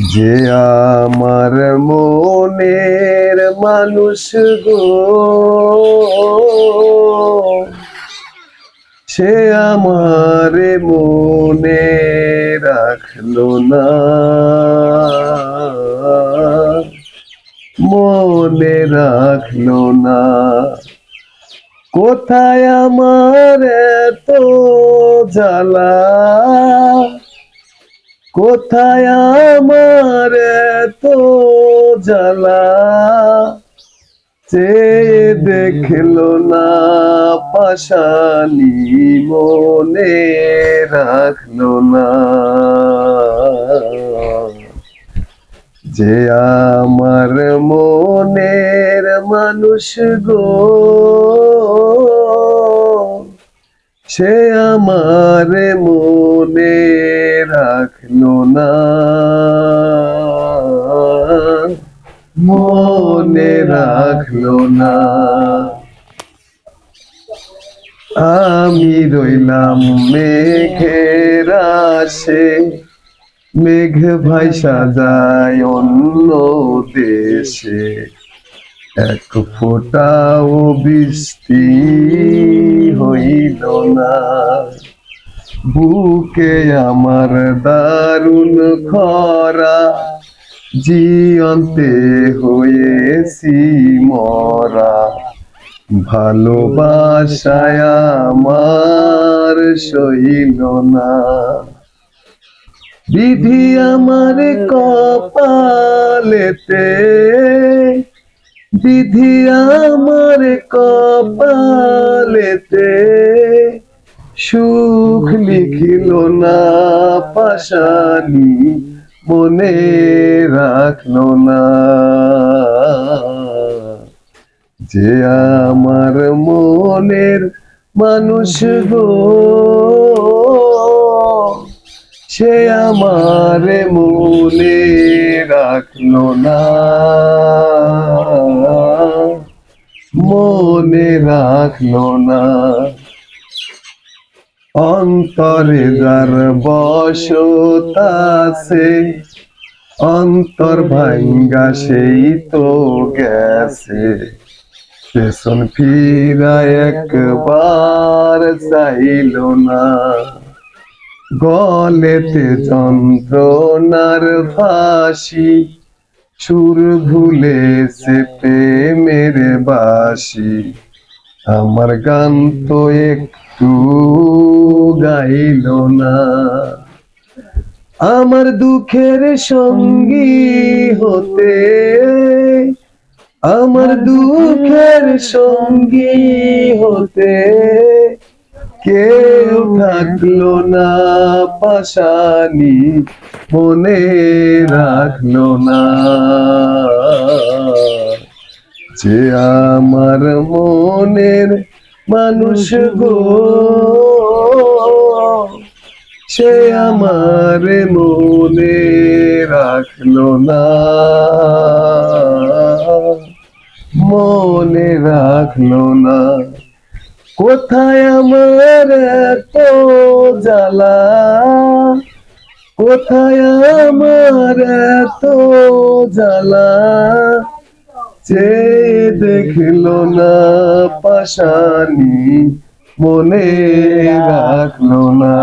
যে আমার মনের মানুষ গো, সে আমার মনে রাখলো না, মনে রাখলো না। কোথায় আমার এত জ্বালা, কোথায় আমার এত জ্বালা, চেয়ে দেখলো না পাশানি, মনে রাখলো না। যে আমার মনের মানুষ গো, সে আমার মনে রাখলো না, মনে রাখলো না। আমি রইলাম মেঘের আশে, মেঘ ভাইসা যায় অন্য দেশে, এক ফোঁটাও বৃষ্টি হইল না। বুকে আমার দারুণ খরা, জিয়ন্তে হয়েছি মরা। ভালোবাসায় আমার সইল না, বিধি আমার কপালেতে, বিধি আমার কপালেতে, সুখ লিখিল না পাশানি, মনে রাখলো না। যে আমার মনের মানুষ গো, সে আমার মনে রাখলো না, মনে রাখলো না। অন্তরে যার বসত আছে, অন্তর ভাঙ্গা সেই তো গেছে। পেছন ফিরা একবার চাইল না, গলেতে যন্ত্রণার ফাঁসি, সুর ভুলেছে প্রেমের বাঁশি। আমার গান তো একটু গাইল না, আমার দুঃখের সঙ্গী হতে, আমার দুঃখের সঙ্গী হতে, কেউ থাকলো না পাশানি, মনে রাখলো না। যে আমার মনের মানুষ গো, সে আমার মনে রাখলো না, মনে রাখলো না। কোথায় আমার এত জ্বালা, কোথায় আমার এত জ্বালা, চেয়ে দেখলো না পাশানি, মনে রাখলো না।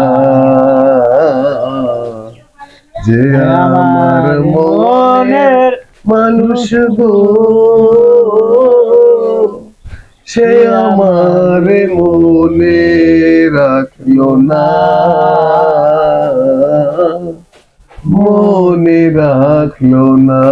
যে আমার মনের মানুষ গো, সে আমার মনে রাখলো না, মনে রাখলো না।